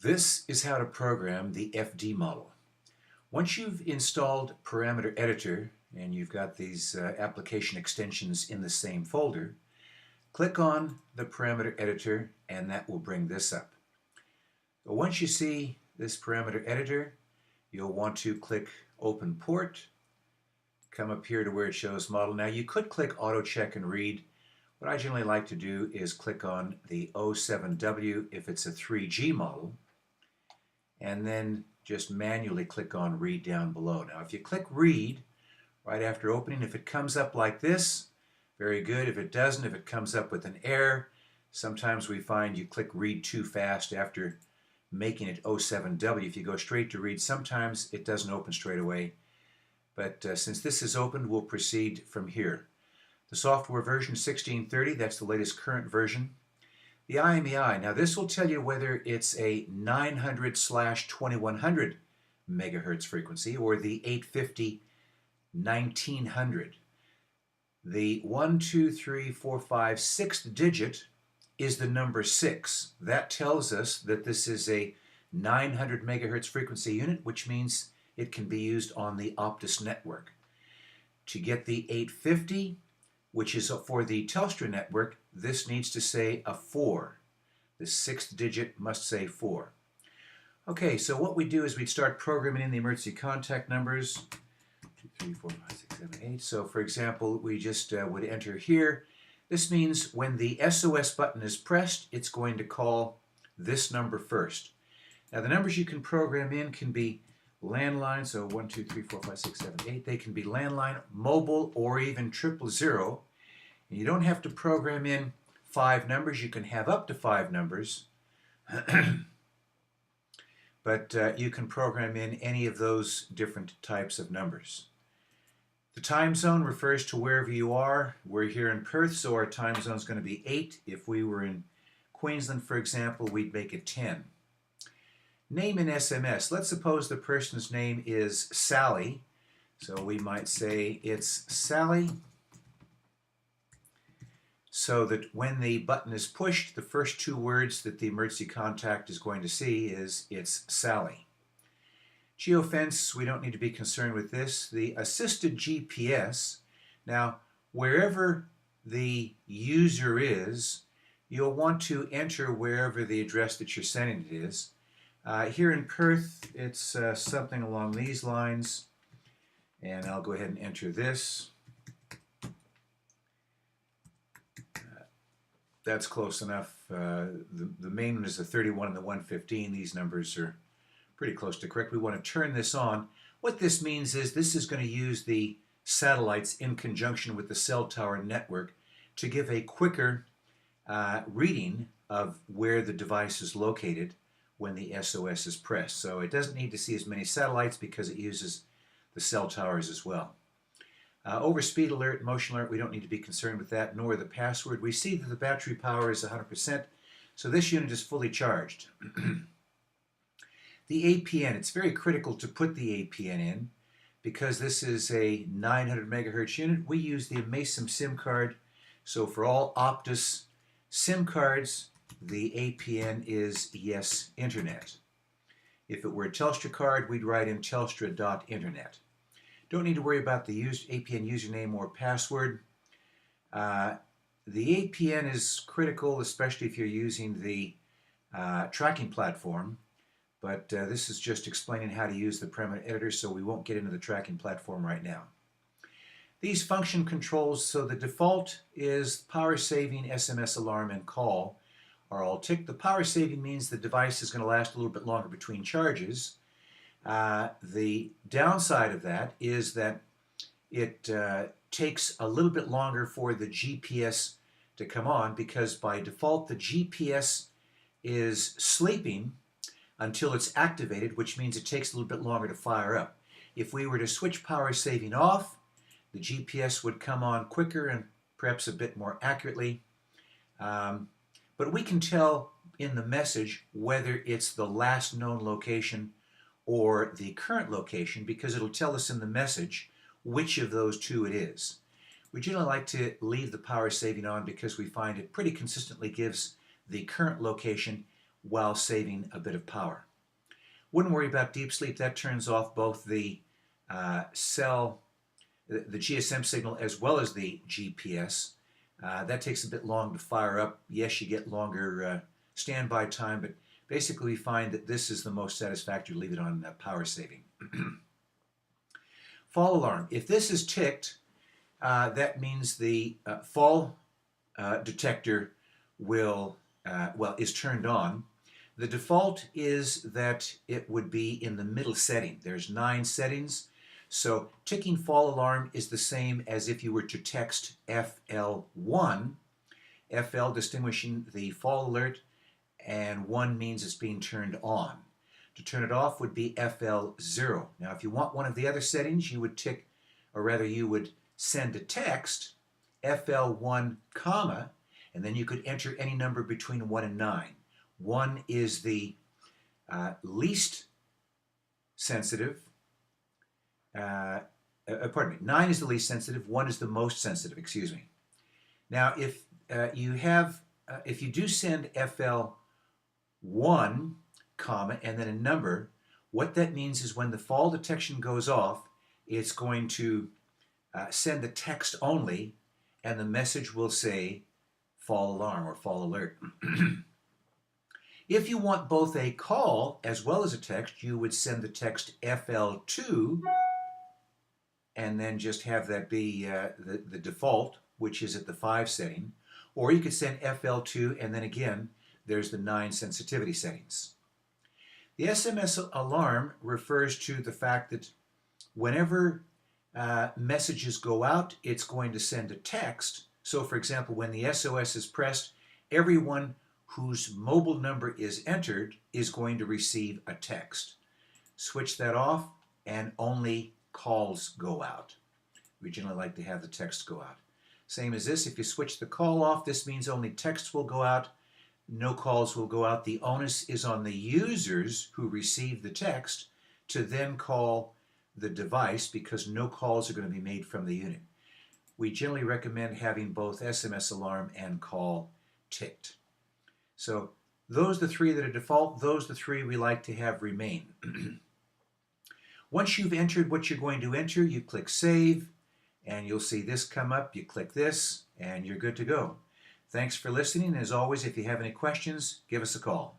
This is how to program the FD model. Once you've installed Parameter Editor and you've got these application extensions in the same folder, click on the Parameter Editor and that will bring this up. But once you see this Parameter Editor, you'll want to click Open Port, come up here to where it shows Model. Now you could click Auto Check and Read. What I generally like to do is click on the O7W if it's a 3G model, and then just manually click on Read down below. Now if you click Read right after opening, if it comes up like this, very good. If it doesn't, if it comes up with an error, sometimes we find you click Read too fast after making it O7W. If you go straight to Read, sometimes it doesn't open straight away. But since this is opened, we'll proceed from here. The software version 1630, that's the latest current version. The IMEI, now this will tell you whether it's a 900/2100 megahertz frequency or the 850/1900. The 1, 2, 3, 4, 5, 6th digit is the number 6. That tells us that this is a 900 megahertz frequency unit, which means it can be used on the Optus network. To get the 850, which is for the Telstra network, this needs to say a 4. The 6th digit must say 4. Okay, so what we do is we'd start programming in the emergency contact numbers. 2, 3, 4, 5, 6, 7, 8. So for example, we just would enter here. This means when the SOS button is pressed, it's going to call this number first. Now the numbers you can program in can be landline, so 1, 2, 3, 4, 5, 6, 7, 8. They can be landline, mobile, or even 000. And you don't have to program in 5 numbers. You can have up to 5 numbers. But you can program in any of those different types of numbers. The time zone refers to wherever you are. We're here in Perth, so our time zone is going to be 8. If we were in Queensland, for example, we'd make it 10. Name in SMS. Let's suppose the person's name is Sally. So we might say it's Sally. So that when the button is pushed, the first 2 words that the emergency contact is going to see is it's Sally. Geofence, we don't need to be concerned with this. The assisted GPS, now wherever the user is, you'll want to enter wherever the address that you're sending it is. Here in Perth, it's something along these lines, and I'll go ahead and enter this. That's close enough. The main one is the 31 and the 115. These numbers are pretty close to correct. We want to turn this on. What this means is this is going to use the satellites in conjunction with the cell tower network to give a quicker reading of where the device is located when the SOS is pressed. So it doesn't need to see as many satellites because it uses the cell towers as well. Over speed alert, motion alert, we don't need to be concerned with that, nor the password. We see that the battery power is 100%, so this unit is fully charged. The APN, it's very critical to put the APN in because this is a 900 megahertz unit. We use the Amaysim SIM card, so for all Optus SIM cards, the APN is Yes Internet. If it were a Telstra card, we'd write in telstra.internet. Don't need to worry about the APN username or password. The APN is critical, especially if you're using the tracking platform, but this is just explaining how to use the parameter editor, so we won't get into the tracking platform right now. These function controls, so the default is power saving, SMS alarm, and call are all ticked. The power saving means the device is going to last a little bit longer between charges. The downside of that is that it takes a little bit longer for the GPS to come on because by default the GPS is sleeping until it's activated, which means it takes a little bit longer to fire up. If we were to switch power saving off, the GPS would come on quicker and perhaps a bit more accurately. But we can tell in the message whether it's the last known location or the current location because it'll tell us in the message which of those 2 it is. We generally like to leave the power saving on because we find it pretty consistently gives the current location while saving a bit of power. Wouldn't worry about deep sleep. That turns off both the the GSM signal as well as the GPS. That takes a bit long to fire up. Yes, you get longer standby time, but basically we find that this is the most satisfactory to leave it on power saving. Fall alarm. If this is ticked, that means the fall detector is turned on. The default is that it would be in the middle setting. There's 9 settings. So ticking fall alarm is the same as if you were to text FL1, FL distinguishing the fall alert, and 1 means it's being turned on. To turn it off would be FL0. Now if you want one of the other settings, you would you would send a text FL1, comma, and then you could enter any number between 1 and 9. 1 is the least sensitive. 9 is the least sensitive. 1 is the most sensitive. Excuse me. Now, if you do send FL1, comma, and then a number, what that means is when the fall detection goes off, it's going to send the text only, and the message will say fall alarm or fall alert. If you want both a call as well as a text, you would send the text FL2 and then just have that be the default, which is at the 5 setting. Or you could send FL2 and then again, there's the 9 sensitivity settings. The SMS alarm refers to the fact that whenever messages go out, it's going to send a text. So for example, when the SOS is pressed, everyone whose mobile number is entered is going to receive a text. Switch that off and only calls go out. We generally like to have the text go out. Same as this, if you switch the call off, this means only texts will go out, no calls will go out. The onus is on the users who receive the text to then call the device because no calls are going to be made from the unit. We generally recommend having both SMS alarm and call ticked. So those are the 3 that are default. Those are the 3 we like to have remain. Once you've entered what you're going to enter, you click Save, and you'll see this come up. You click this, and you're good to go. Thanks for listening. As always, if you have any questions, give us a call.